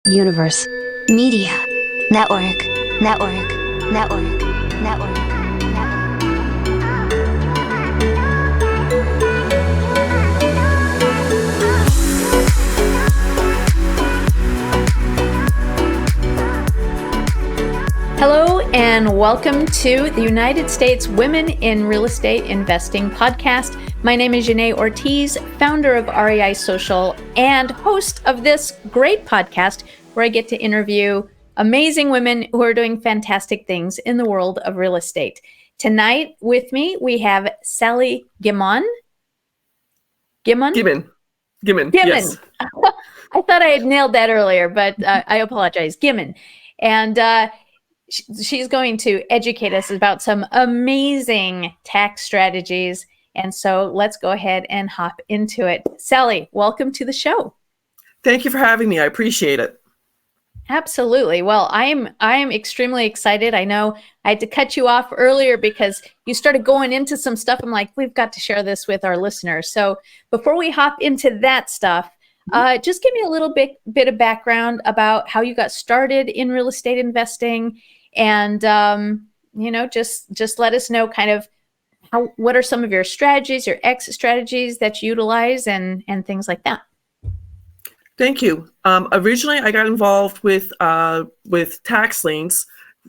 Universe. Media. Network. Network. Network. Network. Hello and welcome to the United States Women in Real Estate Investing podcast. My name is Janae Ortiz, founder of REI Social and host of this great podcast where I get to interview amazing women who are doing fantastic things in the world of real estate. Tonight with me, we have Sally Gimon. Gimon, yes. I thought I had nailed that earlier, but I apologize. Gimon. And she's going to educate us about some amazing tax strategies. And so let's go ahead and hop into it. Sally, welcome to the show. Thank you for having me. I appreciate it. Absolutely. Well, I am extremely excited. I know I had to cut you off earlier because you started going into some stuff. I'm like, we've got to share this with our listeners. So before we hop into that stuff, just give me a little bit of background about how you got started in real estate investing. And, just let us know kind of what are some of your strategies, your exit strategies that you utilize and things like that. Thank you. Originally, I got involved with tax liens.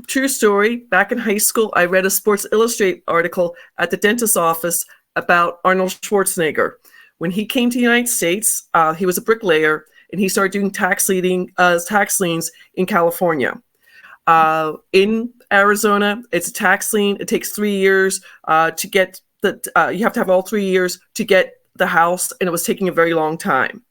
True story. Back in high school, I read a Sports Illustrated article at the dentist's office about Arnold Schwarzenegger. When he came to the United States, he was a bricklayer, and he started doing tax liens in California. In Arizona, it's a tax lien. It takes 3 years to get you have to have all 3 years to get the house, and it was taking a very long time.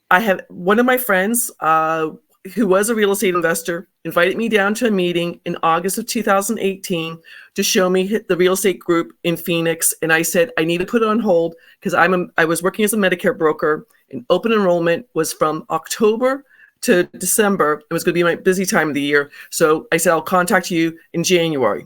I have one of my friends who was a real estate investor invited me down to a meeting in August of 2018 to show me the real estate group in Phoenix. And I said, I need to put it on hold because I was working as a Medicare broker, and open enrollment was from October to December. It was going to be my busy time of the year. So I said, I'll contact you in January.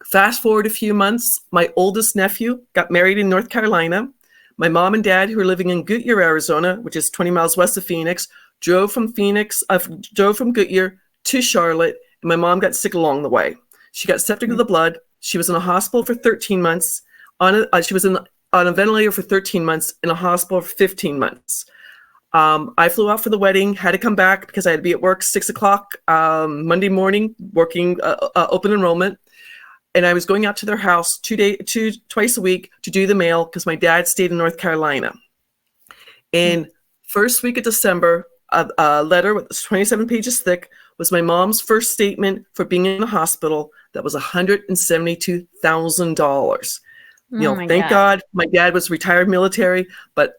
Fast forward a few months, my oldest nephew got married in North Carolina. My mom and dad, who were living in Goodyear, Arizona, which is 20 miles west of Phoenix, drove from Goodyear to Charlotte, and my mom got sick along the way. She got septic of the blood. She was in a hospital for 13 months. She was on a ventilator for 13 months, in a hospital for 15 months. I flew out for the wedding, had to come back because I had to be at work 6 o'clock Monday morning, working open enrollment. And I was going out to their house twice a week to do the mail because my dad stayed in North Carolina. And first week of December, a letter with 27 pages thick was my mom's first statement for being in the hospital. That was $172,000. Thank God my dad was retired military, but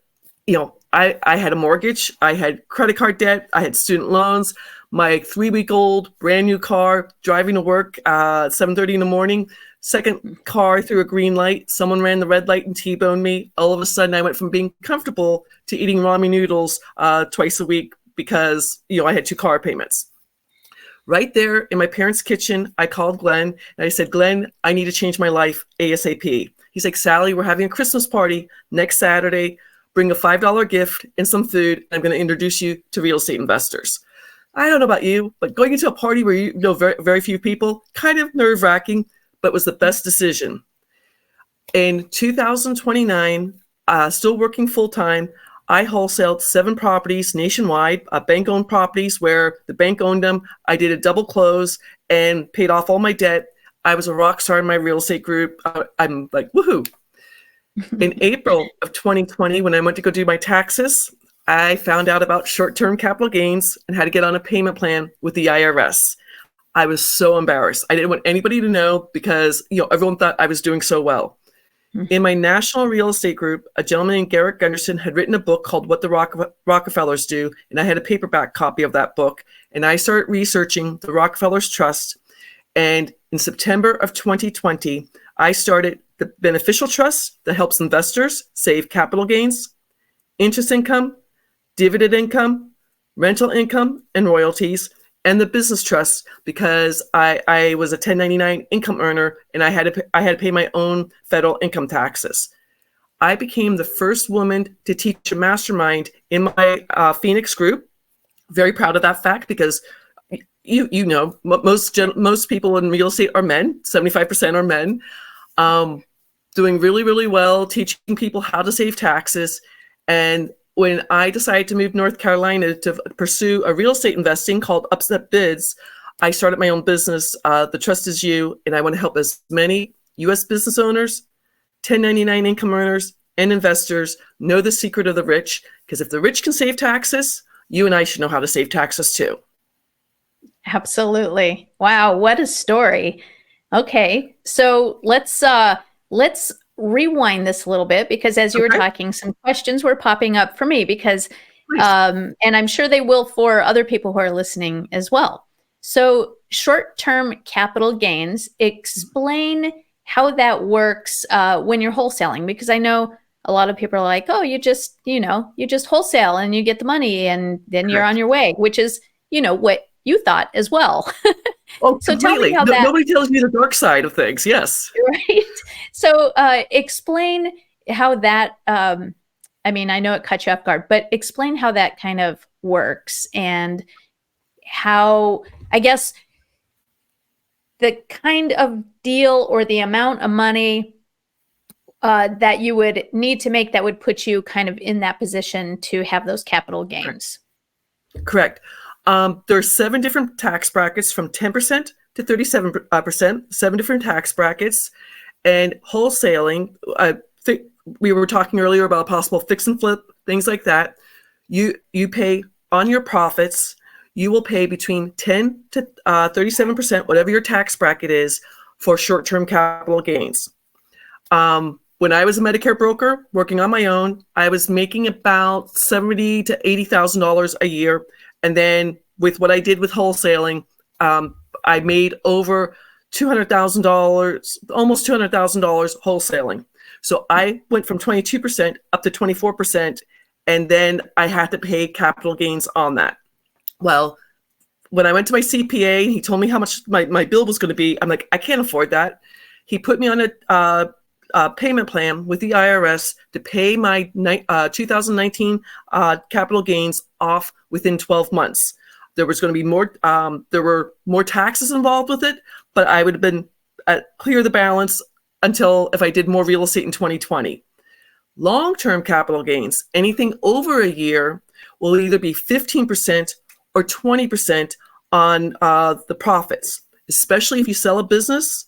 I had a mortgage, I had credit card debt, I had student loans, my 3-week-old brand new car, driving to work 7:30 in the morning, second car through a green light, someone ran the red light and T-boned me. All of a sudden I went from being comfortable to eating ramen noodles twice a week because I had 2 car payments. Right there in my parents' kitchen, I called Glenn and I said, Glenn, I need to change my life ASAP. He's like, Sally, we're having a Christmas party next Saturday. Bring a $5 gift and some food. I'm going to introduce you to real estate investors. I don't know about you, but going into a party where you know very, very few people, kind of nerve-wracking, but was the best decision. In 2029, still working full-time, I wholesaled 7 properties nationwide, bank-owned properties where the bank owned them. I did a double close and paid off all my debt. I was a rock star in my real estate group. I'm like, woohoo. In April of 2020, when I went to go do my taxes, I found out about short-term capital gains and had to get on a payment plan with the IRS. I was so embarrassed. I didn't want anybody to know because everyone thought I was doing so well. In my national real estate group, a gentleman named Garrett Gunderson had written a book called What the Rockefellers Do, and I had a paperback copy of that book. And I started researching the Rockefellers Trust. And in September of 2020, I started the beneficial trust that helps investors save capital gains, interest income, dividend income, rental income, and royalties, and the business trust because I was a 1099 income earner and I had to pay my own federal income taxes. I became the first woman to teach a mastermind in my Phoenix group. Very proud of that fact because you know most people in real estate are men. 75% are men. Doing really, really well, teaching people how to save taxes. And when I decided to move to North Carolina to pursue a real estate investing called Upstep Bids, I started my own business, The Trust Is You, and I want to help as many U.S. business owners, 1099 income earners, and investors know the secret of the rich. Because if the rich can save taxes, you and I should know how to save taxes too. Absolutely. Wow, what a story. Okay, so let's rewind this a little bit, because as you were talking, some questions were popping up for me, because and I'm sure they will for other people who are listening as well. So short-term capital gains, explain how that works when you're wholesaling, because I know a lot of people are like, oh, you just wholesale and you get the money and then you're on your way, which is, what you thought as well. Oh, so completely. Tell me how Nobody tells you the dark side of things. Yes. Right. So explain how that, I know it cut you off guard, but explain how that kind of works and how, I guess, the kind of deal or the amount of money that you would need to make that would put you kind of in that position to have those capital gains. Correct. There are 7 different tax brackets from 10% to 37%, 7 different tax brackets. And wholesaling, we were talking earlier about possible fix and flip, things like that. You pay on your profits. You will pay between 10 to 37%, whatever your tax bracket is, for short-term capital gains. When I was a Medicare broker working on my own, I was making about $70,000 to $80,000 a year. And then with what I did with wholesaling, I made over $200,000, almost $200,000 wholesaling. So I went from 22% up to 24%, and then I had to pay capital gains on that. Well, when I went to my CPA, he told me how much my bill was going to be. I'm like, I can't afford that. He put me on a payment plan with the IRS to pay my 2019 capital gains off within 12 months. There was going to be more, there were more taxes involved with it, but I would have been clear the balance until if I did more real estate in 2020. Long-term capital gains, anything over a year, will either be 15% or 20% on the profits, especially if you sell a business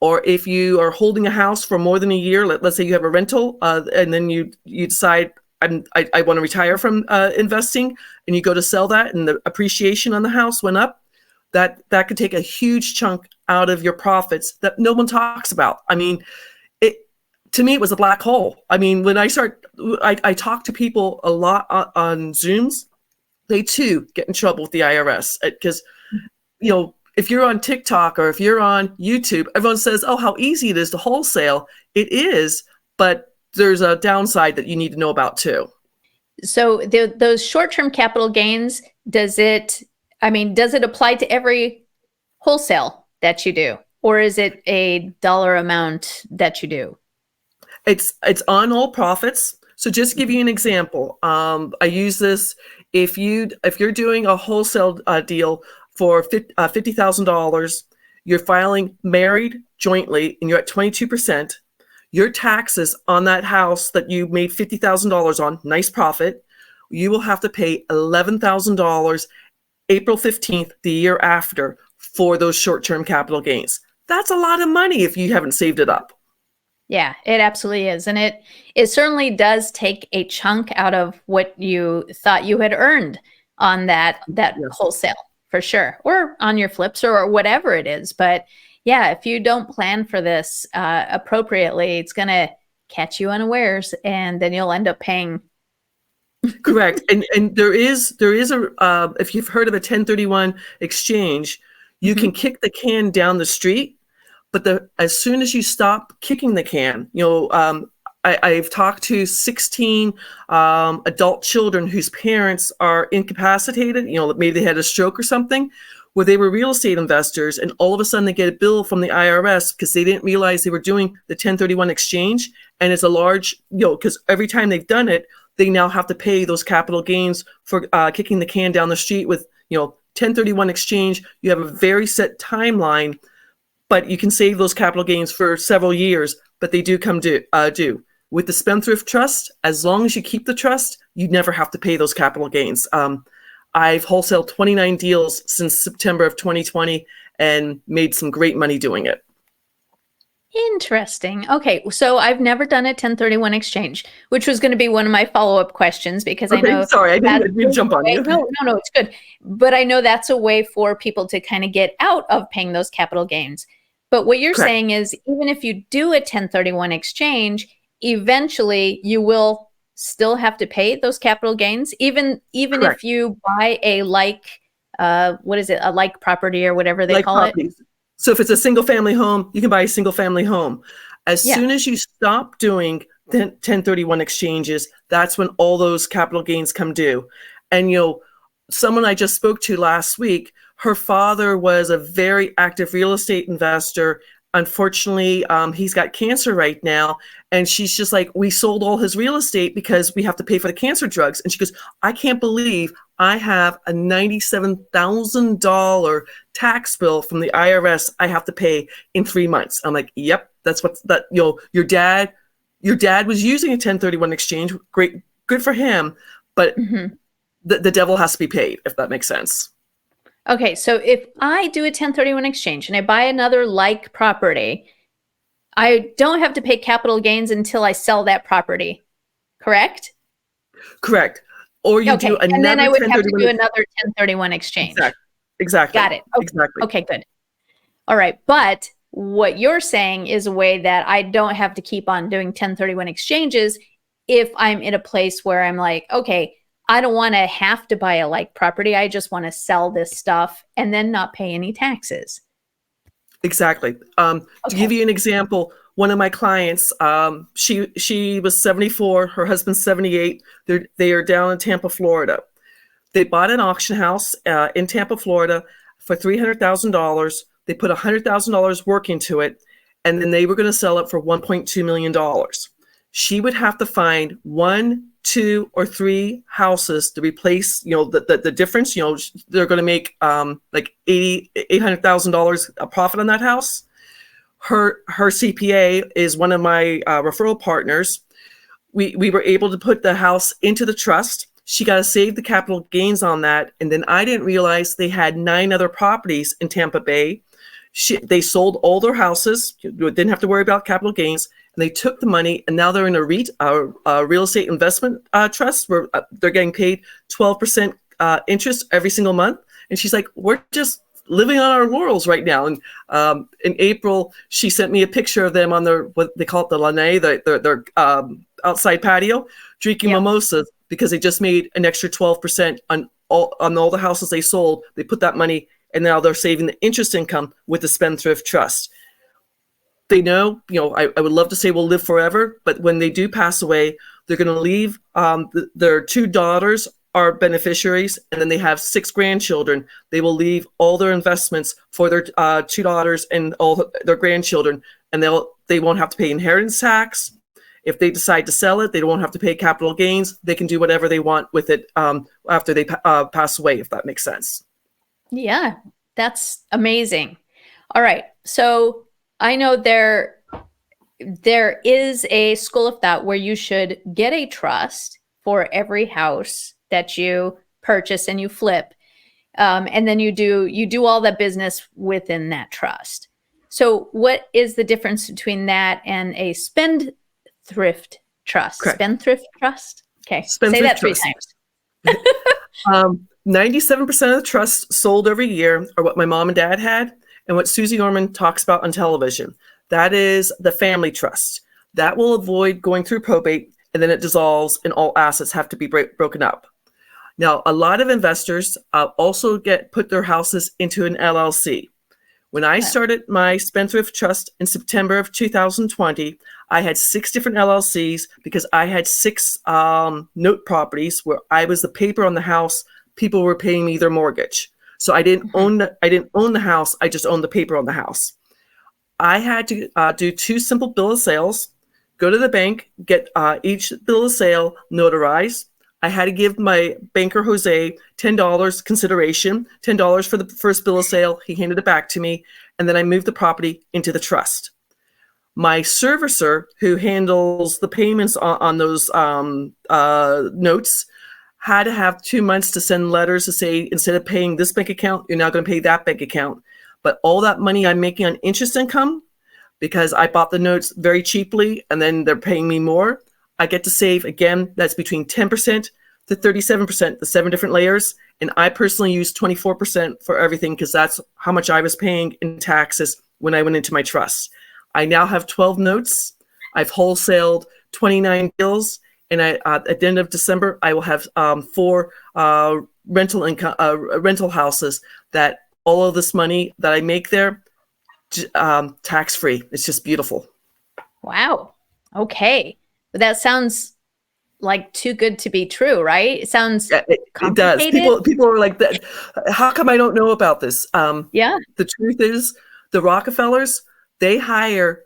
or if you are holding a house for more than a year. Let's say you have a rental and then you decide I want to retire from investing, and you go to sell that and the appreciation on the house went up. That could take a huge chunk out of your profits that no one talks about. I mean, to me, it was a black hole. I mean, when I talk to people a lot on Zooms, they too get in trouble with the IRS because, if you're on TikTok or if you're on YouTube, everyone says, oh, how easy it is to wholesale. It is, but there's a downside that you need to know about too. So those short-term capital gains, does it apply to every wholesale that you do? Or is it a dollar amount that you do? It's on all profits. So just to give you an example, I use this if you're doing a wholesale deal for $50,000, you're filing married jointly, and you're at 22%. Your taxes on that house that you made $50,000 on, nice profit, you will have to pay $11,000 April 15th, the year after, for those short-term capital gains. That's a lot of money if you haven't saved it up. Yeah, it absolutely is. And it certainly does take a chunk out of what you thought you had earned on that yes. Wholesale, for sure, or on your flips or whatever it is. But yeah, if you don't plan for this appropriately, it's going to catch you unawares, and then you'll end up paying. Correct. And there is a, if you've heard of a 1031 exchange, you can kick the can down the street, but as soon as you stop kicking the can, I've talked to 16 adult children whose parents are incapacitated, maybe they had a stroke or something, where they were real estate investors, and all of a sudden they get a bill from the IRS because they didn't realize they were doing the 1031 exchange. And it's a large, because every time they've done it, they now have to pay those capital gains for kicking the can down the street with, 1031 exchange. You have a very set timeline, but you can save those capital gains for several years, but they do come due. With the Spendthrift Trust, as long as you keep the trust, you never have to pay those capital gains. I've wholesaled 29 deals since September of 2020 and made some great money doing it. Interesting. Okay, so I've never done a 1031 exchange, which was going to be one of my follow-up questions because I know. Sorry, I didn't jump on you. No, it's good. But I know that's a way for people to kind of get out of paying those capital gains. But what you're Correct. saying is, even if you do a 1031 exchange, eventually you will still have to pay those capital gains, even Correct. if you buy a a like property or whatever they call it. So if it's a single family home, you can buy a single family home. As soon as you stop doing 1031 exchanges, that's when all those capital gains come due. And, someone I just spoke to last week, her father was a very active real estate investor. Unfortunately, he's got cancer right now. And she's just like, we sold all his real estate because we have to pay for the cancer drugs. And she goes, I can't believe I have a $97,000 tax bill from the IRS I have to pay in 3 months. I'm like, yep, that's your dad was using a 1031 exchange. Great, good for him. But the devil has to be paid, if that makes sense. Okay, so if I do a 1031 exchange and I buy another like property, I don't have to pay capital gains until I sell that property, correct? Correct. Or you do another, and then I would have to do another 1031 exchange. Exactly. Got it. Okay. Exactly. Okay, good. All right, but what you're saying is a way that I don't have to keep on doing 1031 exchanges if I'm in a place where I'm like, okay, I don't want to have to buy a like property. I just want to sell this stuff and then not pay any taxes. Exactly. To give you an example, one of my clients, she was 74, her husband's 78. They are down in Tampa, Florida. They bought an auction house in Tampa, Florida for $300,000. They put $100,000 work into it, and then they were going to sell it for $1.2 million. She would have to find 1, 2, or 3 houses to replace, the difference. They're going to make like $800,000 a profit on that house. Her CPA is one of my referral partners. We were able to put the house into the trust. She got to save the capital gains on that. And then I didn't realize they had 9 other properties in Tampa Bay. They sold all their houses, didn't have to worry about capital gains. And they took the money, and now they're in a REIT, a real estate investment trust, where they're getting paid 12% interest every single month. And she's like, we're just living on our laurels right now. And in April, she sent me a picture of them on their, what they call it, the lanai, their outside patio, drinking mimosas, because they just made an extra 12% on all the houses they sold. They put that money, and now they're saving the interest income with the Spendthrift Trust. They know, I would love to say we'll live forever, but when they do pass away, they're going to leave. Their 2 daughters are beneficiaries, and then they have 6 grandchildren. They will leave all their investments for their 2 daughters and all their grandchildren, and they won't have to pay inheritance tax. If they decide to sell it, they won't have to pay capital gains. They can do whatever they want with it after they pass away, if that makes sense. Yeah, that's amazing. All right, so I know there is a school of thought where you should get a trust for every house that you purchase and you flip, and then you do all that business within that trust. So what is the difference between that and a spendthrift trust? Correct. Spendthrift trust? Okay, Spendthrift say that 3 times. times. 97% of the trusts sold every year are what my mom and dad had, and what Susie Norman talks about on television. That is the family trust. That will avoid going through probate, and then it dissolves and all assets have to be broken up. Now, a lot of investors also put their houses into an LLC. When I started my Spendthrift Trust in September of 2020, I had 6 different LLCs because I had 6 note properties where I was the paper on the house. People were paying me their mortgage. So I didn't own the house. I just owned the paper on the house. I had to do 2 simple bill of sales, go to the bank, get each bill of sale notarized. I had to give my banker, Jose, $10 consideration, $10 for the first bill of sale. He handed it back to me, and then I moved the property into the trust. My servicer, who handles the payments on those notes, had to have 2 months to send letters to say, instead of paying this bank account, you're now going to pay that bank account. But all that money I'm making on interest income, because I bought the notes very cheaply and then they're paying me more, I get to save, again, that's between 10% to 37%, the 7 different layers. And I personally use 24% for everything because that's how much I was paying in taxes when I went into my trust. I now have 12 notes. I've wholesaled 29 deals. And at the end of December, I will have 4 rental houses that all of this money that I make there, tax-free. It's just beautiful. Wow. Okay. But that sounds like too good to be true, right? It sounds it does. People are like, that. How come I don't know about this? Yeah. The truth is, the Rockefellers, they have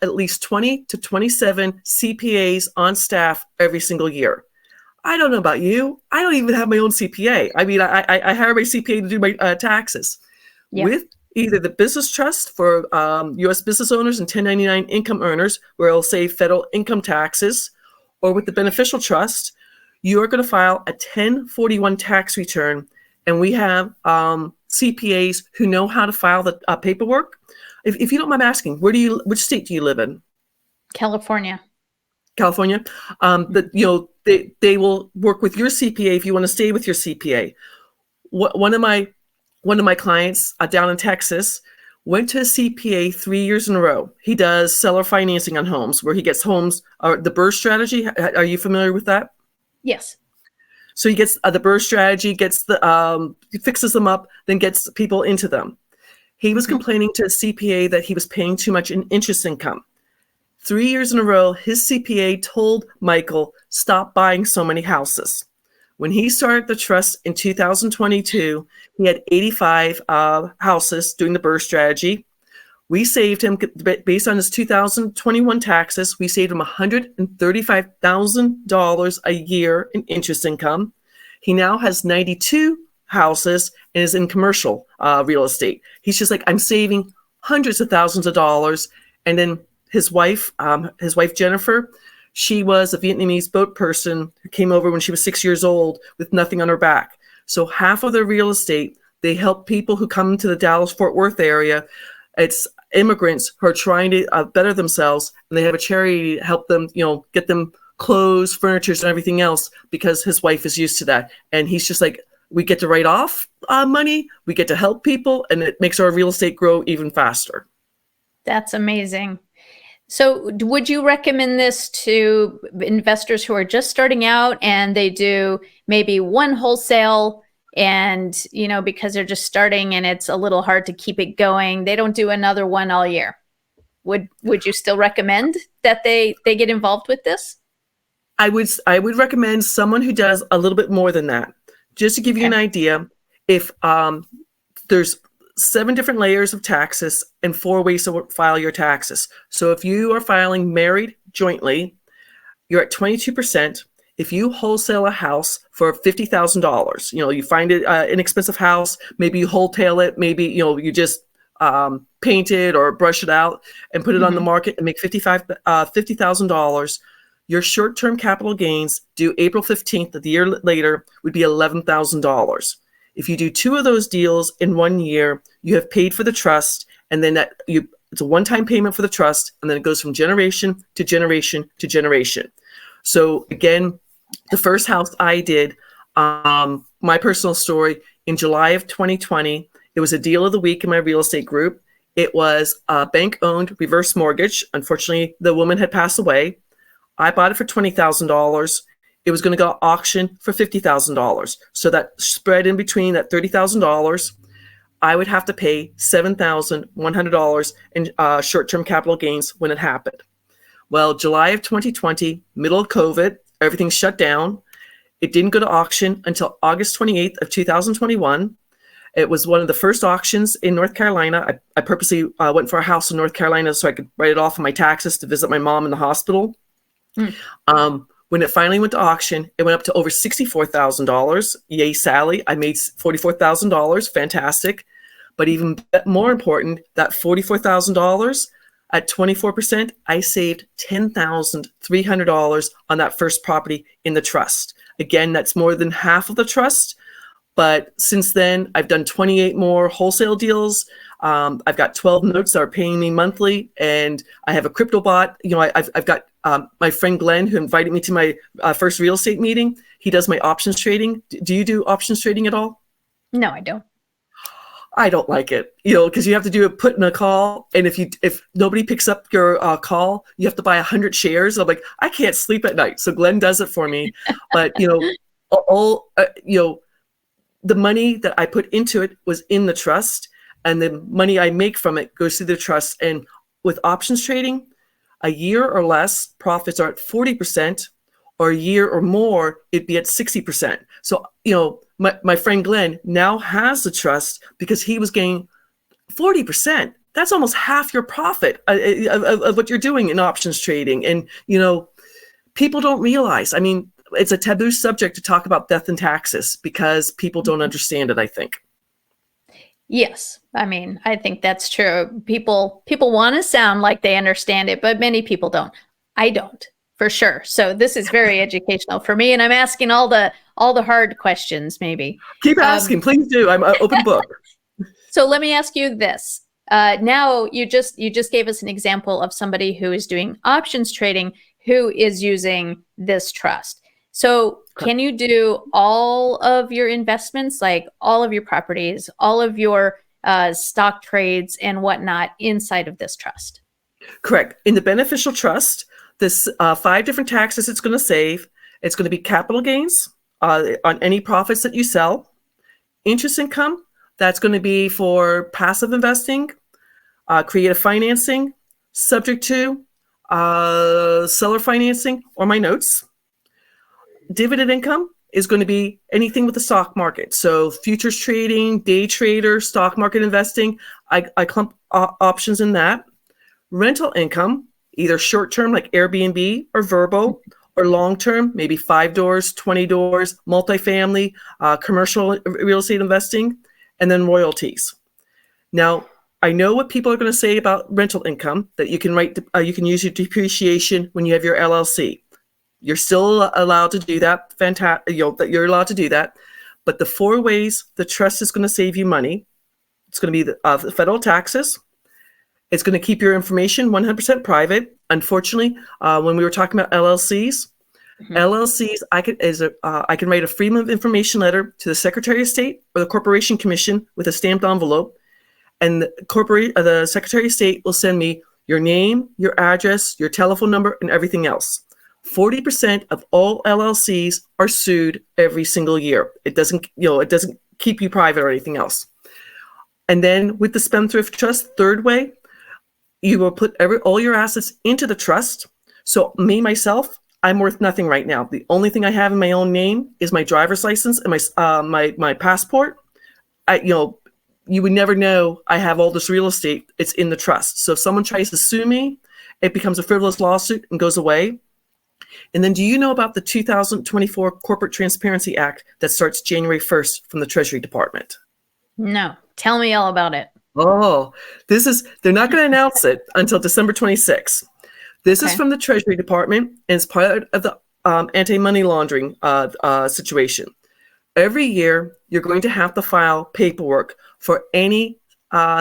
at least 20 to 27 CPAs on staff every single year. I don't know about you. I don't even have my own CPA. I mean, I hire my CPA to do my taxes. Yeah. With either the business trust for U.S. business owners and 1099 income earners, where it'll save federal income taxes, or with the beneficial trust, you are going to file a 1041 tax return. And we have CPAs who know how to file the paperwork. If you don't mind asking, which state do you live in? California. They will work with your CPA if you want to stay with your CPA. One of my clients down in Texas went to a CPA 3 years in a row. He does seller financing on homes, where he gets homes. The BRRRR strategy. Are you familiar with that? Yes. So he gets the BRRRR strategy, gets he fixes them up, then gets people into them. He was complaining to a CPA that he was paying too much in interest income. 3 years in a row, his CPA told Michael, stop buying so many houses. When he started the trust in 2022, he had 85 houses doing the BRRRR strategy. We saved him, based on his 2021 taxes, we saved him $135,000 a year in interest income. He now has 92 houses and is in commercial real estate. He's just like, I'm saving hundreds of thousands of dollars. And then his wife Jennifer, she was a Vietnamese boat person who came over when she was 6 years old with nothing on her back. So half of their real estate, they help people who come to the Dallas-Fort Worth area. It's immigrants who are trying to better themselves, and they have a charity to help them, get them clothes, furniture, and everything else, because his wife is used to that. And he's just like, we get to write off money, we get to help people, and it makes our real estate grow even faster. That's amazing. So would you recommend this to investors who are just starting out and they do maybe one wholesale and, because they're just starting and it's a little hard to keep it going, they don't do another one all year? Would you still recommend that they get involved with this? I would recommend someone who does a little bit more than that. Just to give you an idea, if there's 7 different layers of taxes and 4 ways to file your taxes. So if you are filing married jointly, you're at 22%. If you wholesale a house for $50,000, you find it an inexpensive house, maybe you wholesale it, maybe you just paint it or brush it out and put it on the market and make $50,000. Your short-term capital gains due April 15th of the year later would be $11,000. If you do 2 of those deals in 1 year, you have paid for the trust, and then it's a one-time payment for the trust, and then it goes from generation to generation to generation. So again, the first house I did, my personal story, in July of 2020, it was a deal of the week in my real estate group. It was a bank-owned reverse mortgage. Unfortunately, the woman had passed away. I bought it for $20,000. It was going to go auction for $50,000. So that spread in between, that $30,000, I would have to pay $7,100 in short-term capital gains when it happened. Well, July of 2020, middle of COVID, everything shut down. It didn't go to auction until August 28th of 2021. It was one of the first auctions in North Carolina. I purposely went for a house in North Carolina so I could write it off on my taxes to visit my mom in the hospital. When it finally went to auction, it went up to over $64,000. Yay, Sally. I made $44,000. Fantastic. But even more important, that $44,000 at 24%, I saved $10,300 on that first property in the trust. Again, that's more than half of the trust. But since then, I've done 28 more wholesale deals. I've got 12 notes that are paying me monthly, and I have a crypto bot. I've got my friend Glenn, who invited me to my first real estate meeting. He does my options trading. Do you do options trading at all? No, I don't. I don't like it, because you have to do a put in a call, and if nobody picks up your call, you have to buy 100 shares. I'm like, I can't sleep at night, so Glenn does it for me. But the money that I put into it was in the trust, and the money I make from it goes to the trust. And with options trading, a year or less, profits are at 40%, or a year or more, it'd be at 60%. So, my friend Glenn now has the trust because he was getting 40%. That's almost half your profit of what you're doing in options trading. And, people don't realize, it's a taboo subject to talk about death and taxes because people don't understand it, I think. Yes. I think that's true. People want to sound like they understand it, but many people don't. I don't, for sure. So this is very educational for me, and I'm asking all the hard questions, maybe. Keep asking, please do. I'm an open book. So let me ask you this. Now you just gave us an example of somebody who is doing options trading who is using this trust. So can you do all of your investments, like all of your properties, all of your stock trades and whatnot inside of this trust? Correct. In the beneficial trust, this 5 different taxes it's going to save. It's going to be capital gains on any profits that you sell. Interest income, that's going to be for passive investing, creative financing, subject to seller financing, or my notes. Dividend income is going to be anything with the stock market. So futures trading, day trader, stock market investing, I clump options in that. Rental income, either short-term like Airbnb or Verbo, or long-term, maybe 5 doors, 20 doors, multifamily, commercial real estate investing, and then royalties. Now, I know what people are going to say about rental income, that you can you can use your depreciation when you have your LLC. You're still allowed to do that. Fantastic, that you're allowed to do that. But the 4 ways the trust is going to save you money, it's going to be the federal taxes. It's going to keep your information 100% private. Unfortunately, when we were talking about LLCs, LLCs, I can write a Freedom of Information letter to the Secretary of State or the Corporation Commission with a stamped envelope, and the Secretary of State will send me your name, your address, your telephone number, and everything else. 40% of all LLCs are sued every single year. It doesn't keep you private or anything else. And then with the Spendthrift Trust, 3rd way, you will put all your assets into the trust. So myself, I'm worth nothing right now. The only thing I have in my own name is my driver's license and my passport. You would never know I have all this real estate. It's in the trust. So if someone tries to sue me, it becomes a frivolous lawsuit and goes away. And then do you know about the 2024 Corporate Transparency Act that starts January 1st from the Treasury Department? No. Tell me all about it. Oh, they're not going to announce it until December 26th. This is from the Treasury Department, and it's part of the anti-money laundering situation. Every year, you're going to have to file paperwork for any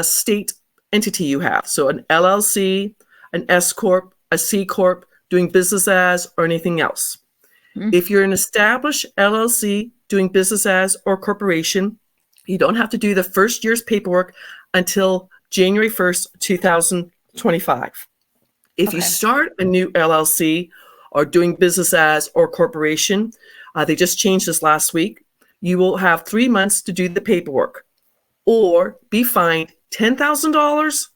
state entity you have. So an LLC, an S Corp, a C Corp, doing business as, or anything else. If you're an established LLC doing business as or corporation, you don't have to do the first year's paperwork until January 1st, 2025. If you start a new LLC or doing business as or corporation, they just changed this last week, you will have 3 months to do the paperwork or be fined $10,000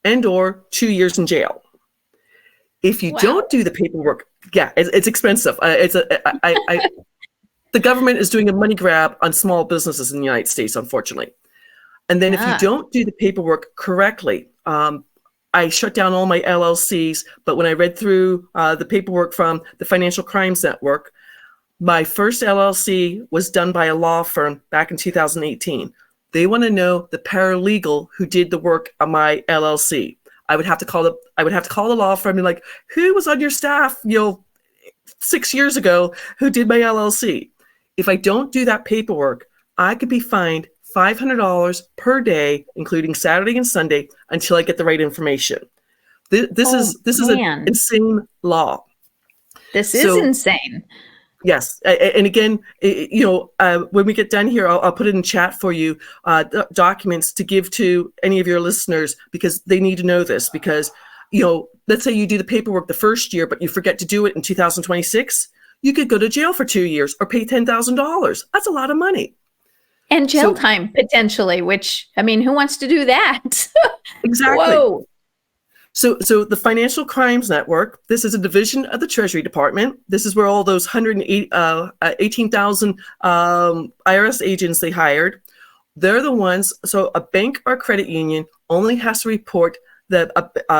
and or 2 years in jail. If you don't do the paperwork, it's expensive. The government is doing a money grab on small businesses in the United States, unfortunately. And then if you don't do the paperwork correctly, I shut down all my LLCs. But when I read through the paperwork from the Financial Crimes Network, my first LLC was done by a law firm back in 2018. They want to know the paralegal who did the work on my LLC. I would have to call the law firm and be like, who was on your staff, 6 years ago who did my LLC? If I don't do that paperwork, I could be fined $500 per day, including Saturday and Sunday, until I get the right information. This is an insane law. This is insane. Yes. And again, when we get done here, I'll put it in chat for you, documents to give to any of your listeners, because they need to know this. Because, let's say you do the paperwork the first year, but you forget to do it in 2026, you could go to jail for 2 years or pay $10,000. That's a lot of money. And jail time, potentially, which, who wants to do that? Exactly. Whoa. So the Financial Crimes Network, this is a division of the Treasury Department. This is where all those 18,000 IRS agents they hired, they're the ones. So a bank or credit union only has to report the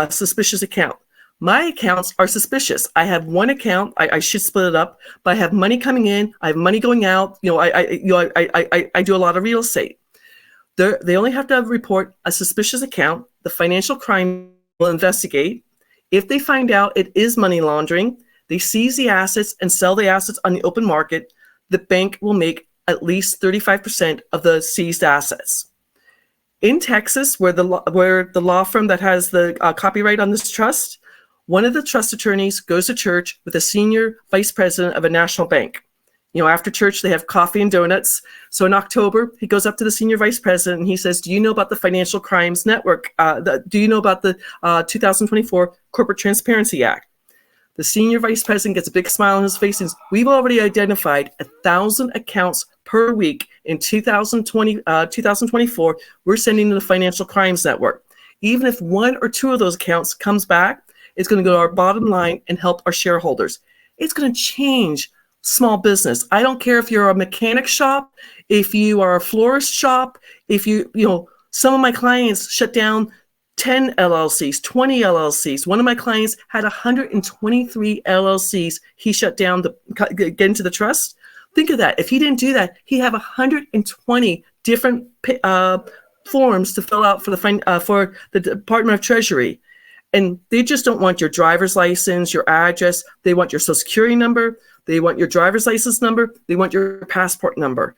suspicious account. My accounts are suspicious. I have one account. I should split it up, but I have money coming in. I have money going out. I do a lot of real estate. They only have to report a suspicious account. The Financial Crime will investigate. If they find out it is money laundering, they seize the assets and sell the assets on the open market. The bank will make at least 35% of the seized assets. In Texas, where the law firm that has the copyright on this trust, one of the trust attorneys goes to church with a senior vice president of a national bank. After church, they have coffee and donuts. So in October, he goes up to the senior vice president and he says, do you know about the Financial Crimes Network? Do you know about the 2024 Corporate Transparency Act? The senior vice president gets a big smile on his face and says, we've already identified 1,000 accounts per week in 2024. We're sending to the Financial Crimes Network. Even if one or two of those accounts comes back, it's going to go to our bottom line and help our shareholders. It's going to change small business. I don't care if you're a mechanic shop, if you are a florist shop, if some of my clients shut down 10 LLCs, 20 LLCs. One of my clients had 123 LLCs he shut down to get into the trust. Think of that. If he didn't do that, he'd have 120 different forms to fill out for the Department of Treasury. And they just don't want your driver's license, your address. They want your social security number. They want your driver's license number. They want your passport number.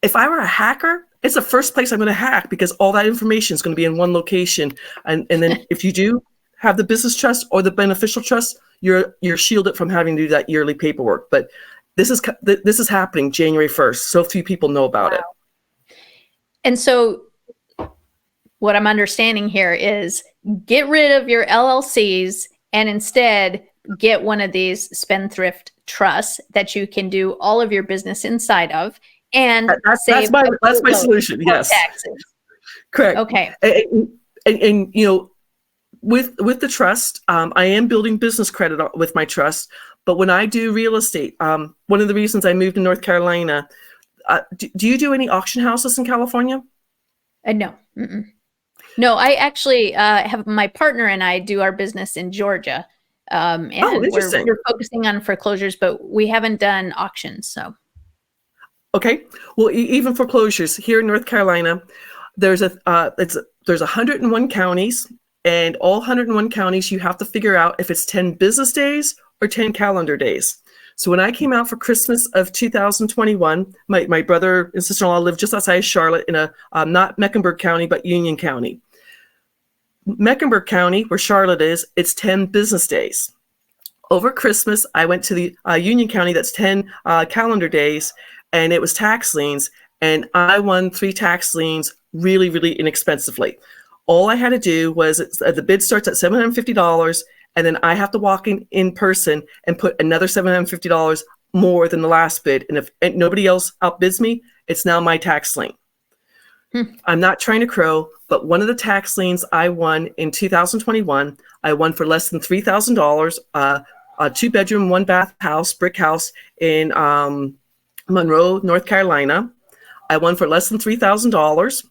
If I were a hacker, it's the first place I'm going to hack, because all that information is going to be in one location. And then if you do have the business trust or the beneficial trust, you're shielded from having to do that yearly paperwork. But this is happening January 1st. So few people know about it. And so what I'm understanding here is get rid of your LLCs and instead get one of these Spendthrift trusts that you can do all of your business inside of, and that's my solution. Yes, taxes. Correct. Okay. And with the trust, I am building business credit with my trust. But when I do real estate, one of the reasons I moved to North Carolina, do you do any auction houses in California? No. Mm-mm. No, I actually have my partner and I do our business in Georgia. And we're focusing on foreclosures, but we haven't done auctions. So, okay. Well, even foreclosures here in North Carolina, there's 101 counties, and all 101 counties, you have to figure out if it's 10 business days or 10 calendar days. So when I came out for Christmas of 2021, my brother and sister-in-law lived just outside Charlotte in a not Mecklenburg County, but Union County. Mecklenburg County, where Charlotte is, it's 10 business days. Over Christmas, I went to the Union County, that's 10 calendar days, and it was tax liens, and I won 3 tax liens really, really inexpensively. All I had to do was, the bid starts at $750, and then I have to walk in person and put another $750 more than the last bid. And if nobody else outbids me, it's now my tax lien. I'm not trying to crow, but one of the tax liens I won in 2021, I won for less than $3,000, a 2-bedroom, 1-bath house, brick house in Monroe, North Carolina. I won for less than $3,000.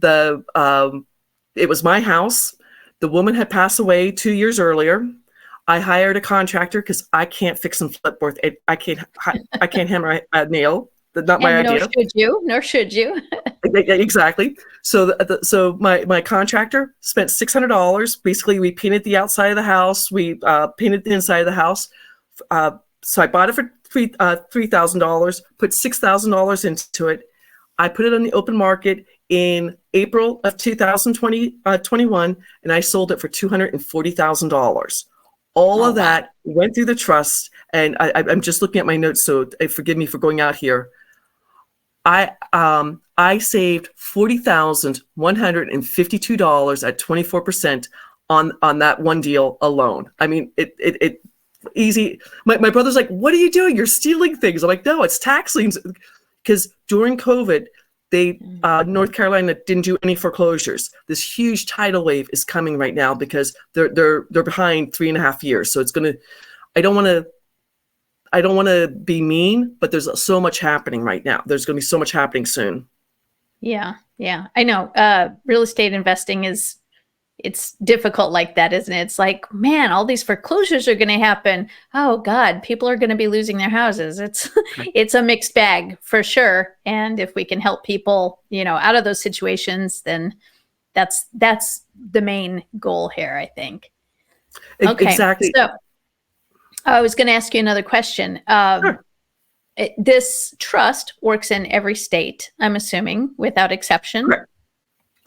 It was my house. The woman had passed away 2 years earlier. I hired a contractor because I can't fix and flip worth it. I can't hammer a nail. That's not my And idea. Nor should you. Exactly. So my contractor spent $600. Basically, we painted the outside of the house. We painted the inside of the house. So I bought it for $3,000. Put $6,000 into it. I put it on the open market in April of 2021, and I sold it for $240,000. All of that went through the trust, and I'm just looking at my notes, so forgive me for going out here. I saved $40,152 at 24% on that one deal alone. I mean, it easy. My brother's like, "What are you doing? You're stealing things." I'm like, "No, it's tax liens." Because during COVID, North Carolina didn't do any foreclosures. This huge tidal wave is coming right now because they're behind 3.5 years. So it's gonna. I don't want to be mean, but there's so much happening right now. There's going to be so much happening soon. Yeah, I know. Real estate investing it's difficult like that, isn't it? It's like, man, all these foreclosures are going to happen. Oh God, people are going to be losing their houses. It's a mixed bag for sure. And if we can help people, out of those situations, then that's the main goal here, I think. Okay, exactly. So I was going to ask you another question. Sure. This trust works in every state, I'm assuming, without exception. Correct.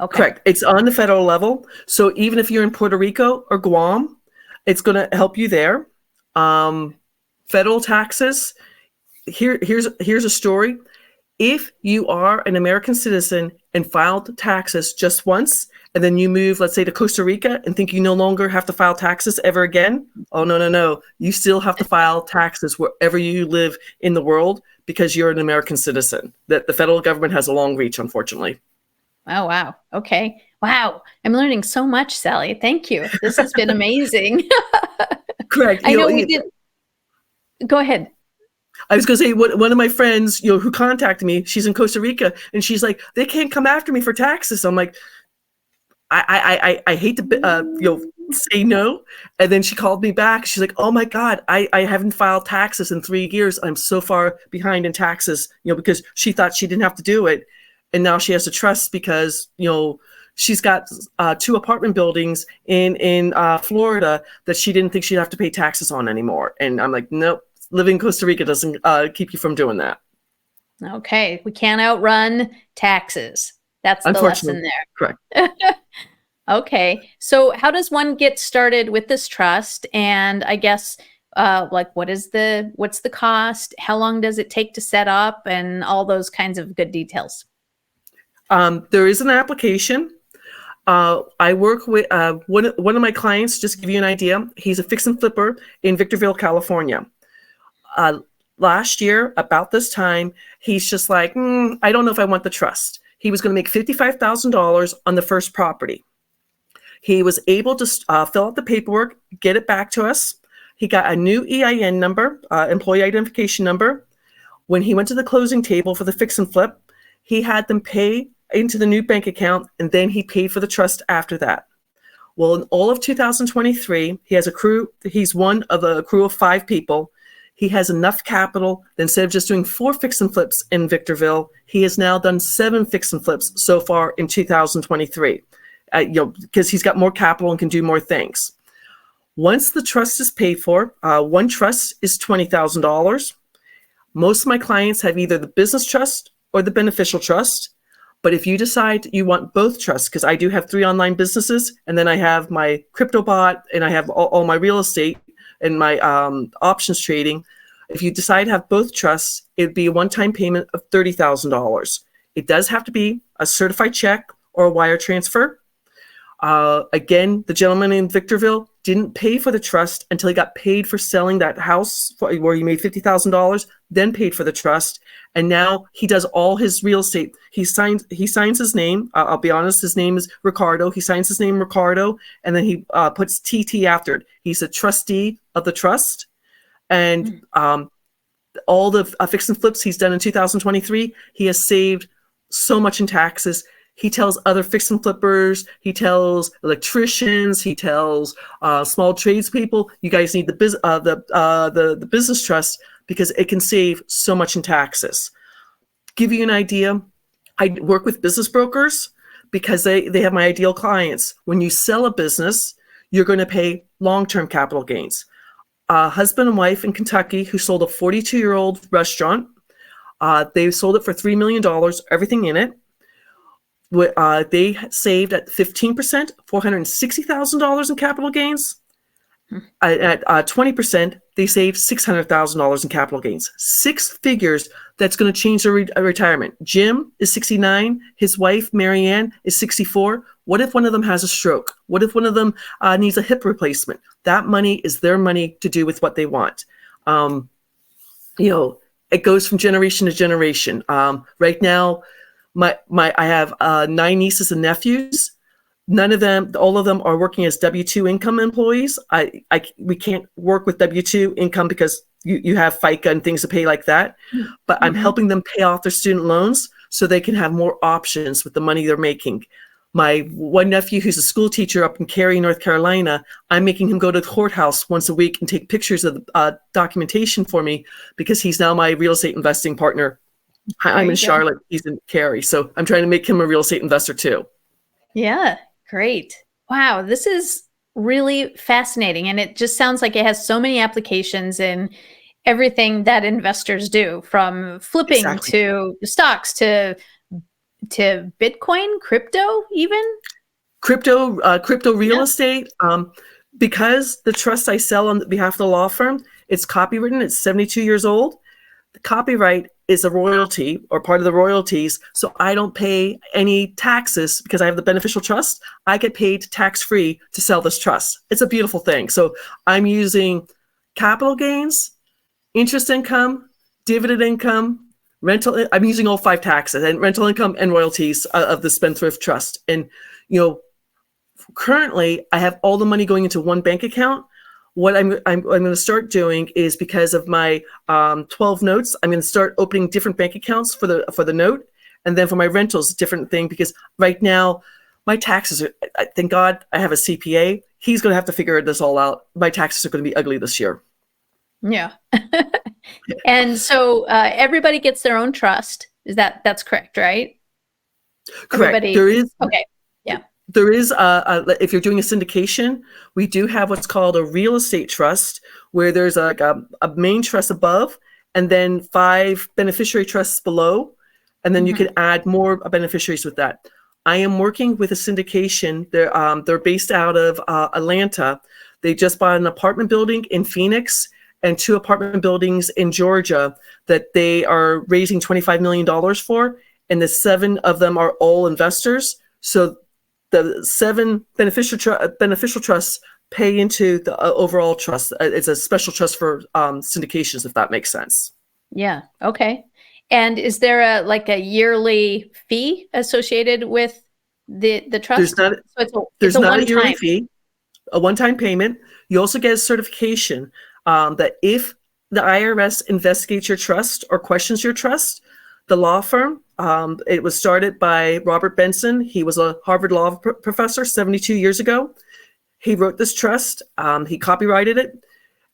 Okay. Correct. It's on the federal level. So even if you're in Puerto Rico or Guam, it's going to help you there. Federal taxes. Here's a story. If you are an American citizen and filed taxes just once, and then you move, let's say, to Costa Rica and think you no longer have to file taxes ever again, oh, no. You still have to file taxes wherever you live in the world because you're an American citizen. That the federal government has a long reach, unfortunately. Oh, wow. Okay. Wow. I'm learning so much, Sally. Thank you. This has been amazing. Correct. I know we did. Go ahead. I was going to say, one of my friends, who contacted me, she's in Costa Rica, and she's like, they can't come after me for taxes. I'm like, I hate to, say no. And then she called me back. She's like, oh my God, I haven't filed taxes in 3 years. I'm so far behind in taxes, because she thought she didn't have to do it. And now she has to trust because, she's got 2 apartment buildings in Florida that she didn't think she'd have to pay taxes on anymore. And I'm like, nope, living in Costa Rica doesn't keep you from doing that. Okay. We can't outrun taxes. That's the lesson there. Correct. Okay. So how does one get started with this trust? And I guess, what's the cost? How long does it take to set up and all those kinds of good details? There is an application. I work with one of my clients, just to give you an idea. He's a fix and flipper in Victorville, California. Last year, about this time, he's just like, I don't know if I want the trust. He was going to make $55,000 on the first property. He was able to fill out the paperwork, get it back to us. He got a new EIN number, employee identification number. When he went to the closing table for the fix and flip, he had them pay into the new bank account, and then he paid for the trust after that. Well, in all of 2023, he has a crew. He's one of a crew of 5 people. He has enough capital that instead of just doing 4 fix and flips in Victorville, he has now done 7 fix and flips so far in 2023. Because he's got more capital and can do more things. Once the trust is paid for, one trust is $20,000. Most of my clients have either the business trust or the beneficial trust. But if you decide you want both trusts, because I do have 3 online businesses, and then I have my crypto bot, and I have all my real estate and my options trading. If you decide to have both trusts, it would be a one-time payment of $30,000. It does have to be a certified check or a wire transfer. Again, the gentleman in Victorville didn't pay for the trust until he got paid for selling that house where he made $50,000, then paid for the trust. And now he does all his real estate. He signs his name. I'll be honest, his name is Ricardo. He signs his name Ricardo, and then he puts TT after it. He's a trustee of the trust. And all the fix and flips he's done in 2023, he has saved so much in taxes. he tells other fix and flippers, he tells electricians, he tells small tradespeople, you guys need the business trust because it can save so much in taxes. Give you an idea, I work with business brokers because they have my ideal clients. When you sell a business, you're going to pay long-term capital gains. A husband and wife in Kentucky who sold a 42-year-old restaurant. They sold it for $3 million, everything in it. They saved at 15%, $460,000 in capital gains. At 20%, they saved $600,000 in capital gains. 6 figures that's going to change their retirement. Jim is 69. His wife, Marianne, is 64. What if one of them has a stroke? What if one of them needs a hip replacement? That money is their money to do with what they want. It goes from generation to generation. Right now, I have 9 nieces and nephews. All of them are working as W-2 income employees. We can't work with W-2 income because you have FICA and things to pay like that. But I'm helping them pay off their student loans so they can have more options with the money they're making. My one nephew, who's a school teacher up in Cary, North Carolina, I'm making him go to the courthouse once a week and take pictures of the documentation for me because he's now my real estate investing partner. I'm in Charlotte, he's in Cary. So I'm trying to make him a real estate investor too. Yeah, great. Wow, this is really fascinating. And it just sounds like it has so many applications in everything that investors do, from flipping to stocks to Bitcoin, crypto, even crypto real estate. Because the trust I sell on behalf of the law firm, it's copywritten. It's 72 years old. The copyright is a royalty or part of the royalties. So I don't pay any taxes because I have the beneficial trust. I get paid tax-free to sell this trust. It's a beautiful thing. So I'm using capital gains, interest income, dividend income, rental. I'm using all 5 taxes and rental income and royalties of the Spendthrift Trust. And, currently I have all the money going into one bank account. What I'm going to start doing is, because of my 12 notes, I'm going to start opening different bank accounts for the note, and then for my rentals, a different thing. Because right now, my taxes are. Thank God I have a CPA. He's going to have to figure this all out. My taxes are going to be ugly this year. Yeah. And so everybody gets their own trust. That's correct, right? Correct. Everybody, there is. Okay. Yeah. There is, if you're doing a syndication, we do have what's called a real estate trust, where there's a main trust above and then 5 beneficiary trusts below. And then you can add more beneficiaries with that. I am working with a syndication. They're based out of Atlanta. They just bought an apartment building in Phoenix and 2 apartment buildings in Georgia that they are raising $25 million for. And the 7 of them are all investors. So the 7 beneficial trusts pay into the overall trust. It's a special trust for syndications, if that makes sense. Yeah. Okay. And is there a yearly fee associated with the trust? There's not a yearly fee, a one-time payment. You also get a certification that if the IRS investigates your trust or questions your trust, the law firm, it was started by Robert Benson. He was a Harvard law professor 72 years ago. He wrote this trust. He copyrighted it.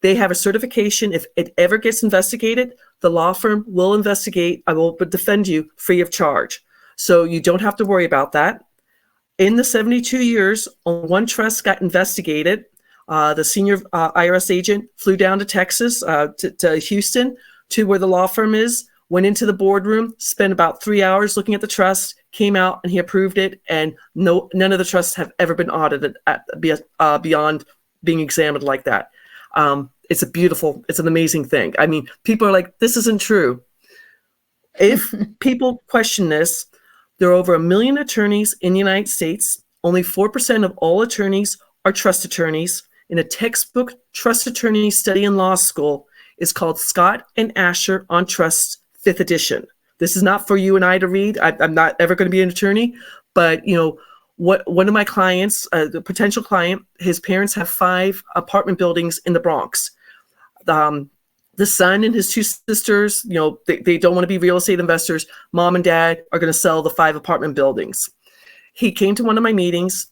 They have a certification. If it ever gets investigated, the law firm will investigate. I will defend you free of charge. So you don't have to worry about that. In the 72 years, only 1 trust got investigated. The senior IRS agent flew down to Texas, to Houston, to where the law firm is, went into the boardroom, spent about 3 hours looking at the trust, came out, and he approved it. And none of the trusts have ever been audited beyond being examined like that. It's an amazing thing. I mean, people are like, this isn't true. If people question this, there are over 1 million attorneys in the United States. Only 4% of all attorneys are trust attorneys. In a textbook trust attorney study in law school, is called Scott and Asher on Trust, 5th edition. This is not for you and I to read. I'm not ever going to be an attorney, but one of my clients, the potential client, his parents have 5 apartment buildings in the Bronx. The son and his 2 sisters, they don't want to be real estate investors. Mom and dad are going to sell the 5 apartment buildings. He came to one of my meetings.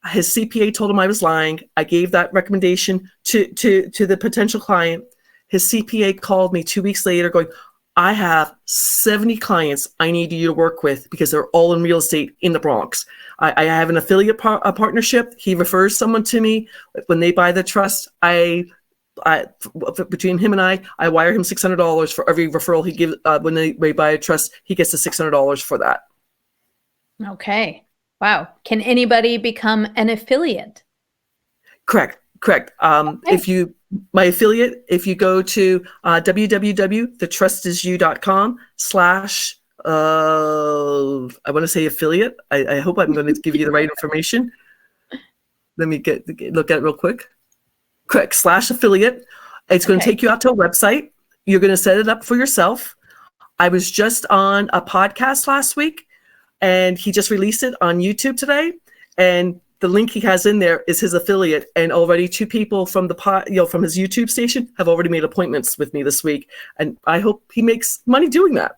His CPA told him I was lying. I gave that recommendation to the potential client. His CPA called me 2 weeks later going, I have 70 clients I need you to work with because they're all in real estate in the Bronx. I have an affiliate partnership. He refers someone to me. When they buy the trust, between him and I wire him $600 for every referral he gives. When they buy a trust, he gets the $600 for that. Okay. Wow. Can anybody become an affiliate? Correct. Okay. My affiliate, if you go to www.thetrustisyou.com/ I want to say affiliate. I hope I'm going to give you the right information. Let me look at it real quick. Correct. /affiliate. It's going to take you out to a website. You're going to set it up for yourself. I was just on a podcast last week, and he just released it on YouTube today. And the link he has in there is his affiliate, and already 2 people from from his YouTube station have already made appointments with me this week, and I hope he makes money doing that.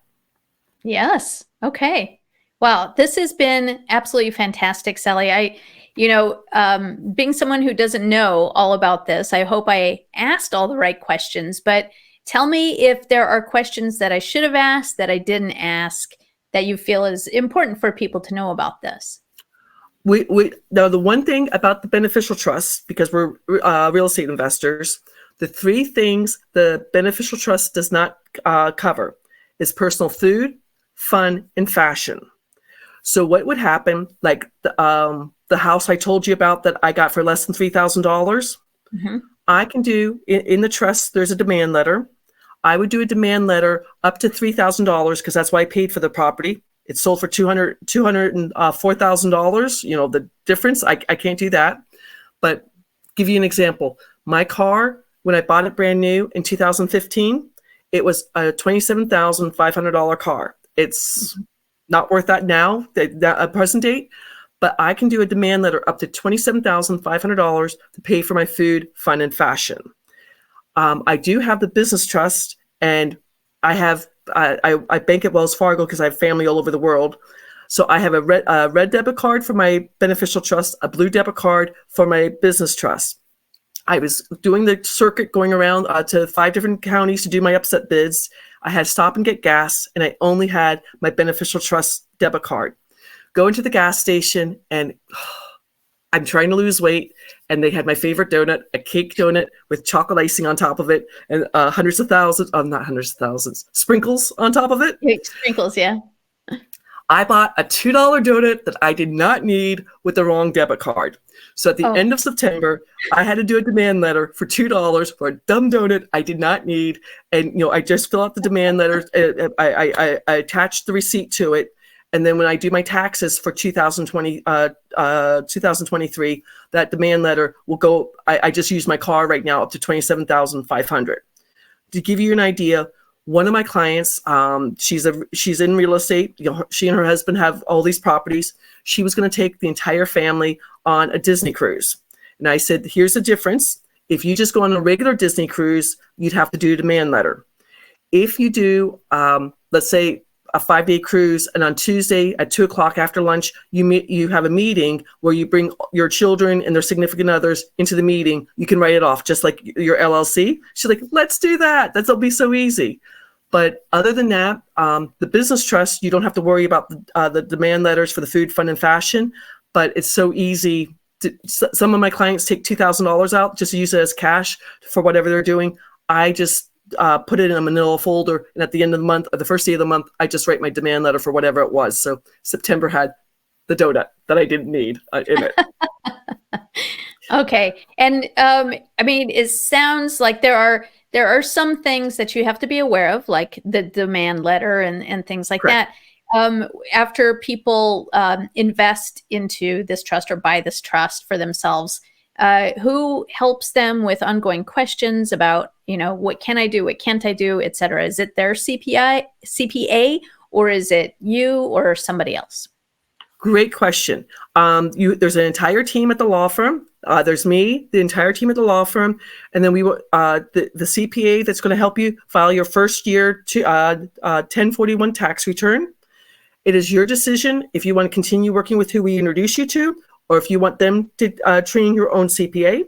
Yes. Okay. Wow. This has been absolutely fantastic, Sally. Being someone who doesn't know all about this, I hope I asked all the right questions, but tell me if there are questions that I should have asked that I didn't ask that you feel is important for people to know about this. Now, the one thing about the beneficial trust, because we're real estate investors, the 3 things the beneficial trust does not cover is personal food, fun, and fashion. So what would happen, like the house I told you about that I got for less than $3,000, mm-hmm. I can do in the trust, there's a demand letter. I would do a demand letter up to $3,000 because that's why I paid for the property. It sold for $204,000. The difference, I can't do that. But give you an example. My car, when I bought it brand new in 2015, it was a $27,500 car. It's not worth that now, at present date. But I can do a demand letter up to $27,500 to pay for my food, fun, and fashion. I do have the business trust, and I have I bank at Wells Fargo because I have family all over the world. So I have a red debit card for my beneficial trust, a blue debit card for my business trust. I was doing the circuit going around to 5 different counties to do my upset bids. I had to stop and get gas, and I only had my beneficial trust debit card. Go into the gas station, and I'm trying to lose weight, and they had my favorite donut, a cake donut with chocolate icing on top of it, and not hundreds of thousands, sprinkles on top of it. Sprinkles, yeah. I bought a $2 donut that I did not need with the wrong debit card. So at the end of September, I had to do a demand letter for $2 for a dumb donut I did not need. And, I just fill out the demand letter. I attached the receipt to it. And then when I do my taxes for 2023, that demand letter will go, I just use my car right now up to $27,500. To give you an idea, one of my clients, she's in real estate. She and her husband have all these properties. She was going to take the entire family on a Disney cruise. And I said, here's the difference. If you just go on a regular Disney cruise, you'd have to do a demand letter. If you do, let's say, a 5-day cruise, and on Tuesday at 2:00 after lunch, you have a meeting where you bring your children and their significant others into the meeting. You can write it off just like your LLC. She's like, let's do that. That'll be so easy. But other than that, the business trust, you don't have to worry about the demand letters for the food, fun, and fashion. But it's so easy. Some of my clients take $2,000 out just to use it as cash for whatever they're doing. I just put it in a manila folder, and at the end of the month, or the first day of the month, I just write my demand letter for whatever it was. So September had the donut that I didn't need in it. Okay. And it sounds like there are some things that you have to be aware of, like the demand letter and things like Correct. that. After people invest into this trust or buy this trust for themselves, who helps them with ongoing questions about, what can I do, what can't I do, et cetera? Is it their CPA, or is it you or somebody else? Great question. There's an entire team at the law firm. There's me, the entire team at the law firm, and then the CPA that's going to help you file your first year to 1041 tax return. It is your decision if you want to continue working with who we introduce you to, or if you want them to train your own CPA.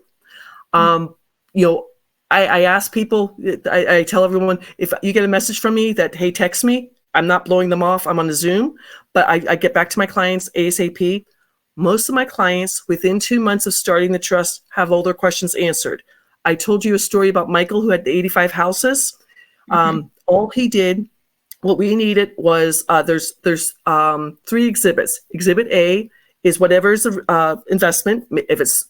I ask people, I tell everyone, if you get a message from me that, hey, text me, I'm not blowing them off. I'm on the Zoom, but I get back to my clients ASAP. Most of my clients, within 2 months of starting the trust, have all their questions answered. I told you a story about Michael who had 85 houses. All he did, what we needed was there's 3 exhibits. Exhibit A is whatever's investment, if it's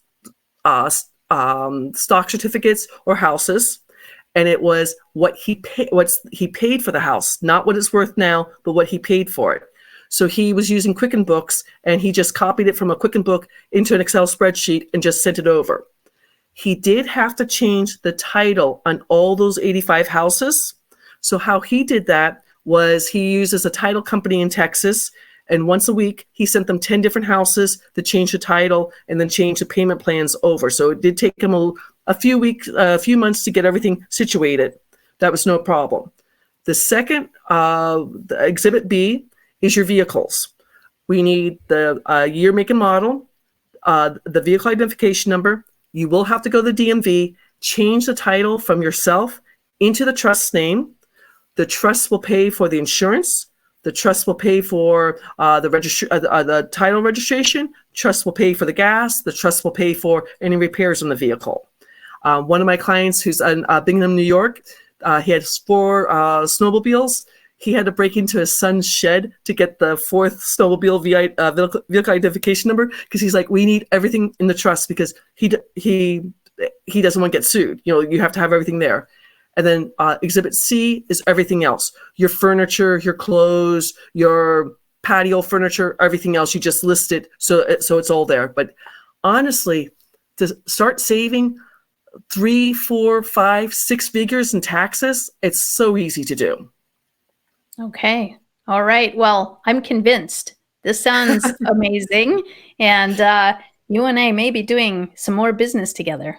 stock certificates or houses, and it was what he paid for the house, not what it's worth now, but what he paid for it. So he was using Quicken Books, and he just copied it from a Quicken Book into an Excel spreadsheet and just sent it over. He did have to change the title on all those 85 houses. So how he did that was he uses a title company in Texas, and once a week he sent them 10 different houses to change the title and then change the payment plans over. So it did take him a few months to get everything situated. That was no problem. The second, the Exhibit B is your vehicles. We need the year, make, and model, the vehicle identification number. You will have to go to the DMV, change the title from yourself into the trust's name. The trust will pay for the insurance. The trust will pay for the title registration. Trust will pay for the gas. The trust will pay for any repairs on the vehicle. One of my clients who's in Binghamton, New York, he had 4 snowmobiles. He had to break into his son's shed to get the 4th snowmobile vehicle identification number, because he's like, we need everything in the trust because he doesn't want to get sued. You have to have everything there. And then Exhibit C is everything else. Your furniture, your clothes, your patio furniture, everything else. You just list it so it's all there. But honestly, to start saving 3, 4, 5, 6 figures in taxes, it's so easy to do. Okay. All right. Well, I'm convinced. This sounds amazing. And you and I may be doing some more business together.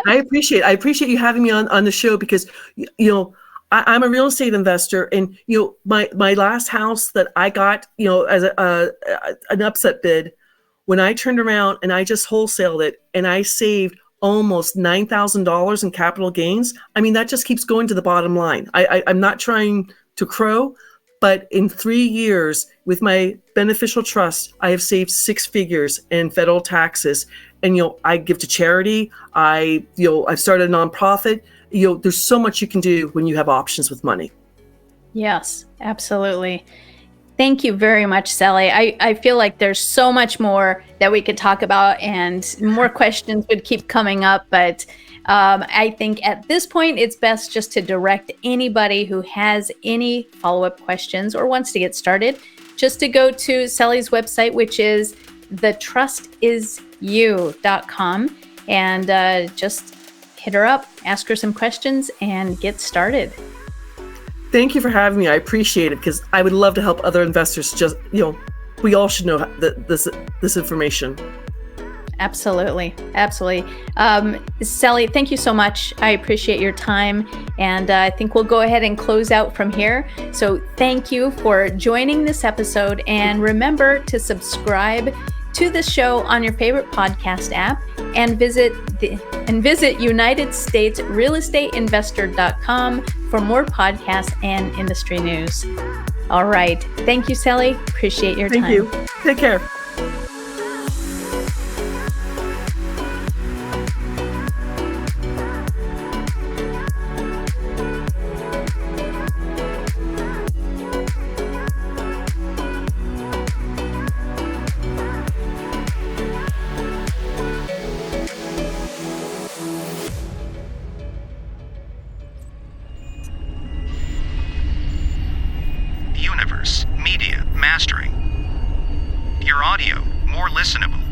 I appreciate you having me on the show, because I'm a real estate investor, and my last house that I got as an upset bid, when I turned around and I just wholesaled it and I saved almost $9,000 in capital gains. I mean, that just keeps going to the bottom line. I'm not trying to crow, but in 3 years with my beneficial trust, I have saved 6 figures in federal taxes. And I give to charity. I've started a nonprofit. There's so much you can do when you have options with money. Yes, absolutely. Thank you very much, Sally. I feel like there's so much more that we could talk about, and more questions would keep coming up. But I think at this point, it's best just to direct anybody who has any follow-up questions or wants to get started, just to go to Sally's website, which is thetrustisisyou.com, and just hit her up, ask her some questions, and get started. Thank you for having me. I appreciate it, because I would love to help other investors. Just, we all should know this information. Absolutely. Absolutely. Sally, thank you so much. I appreciate your time. And I think we'll go ahead and close out from here. So thank you for joining this episode. And remember to subscribe to the show on your favorite podcast app, and visit UnitedStatesRealEstateInvestor.com for more podcasts and industry news. All right. Thank you, Sally. Appreciate your time. Thank you. Take care. Universe Media Mastering. Your audio more listenable.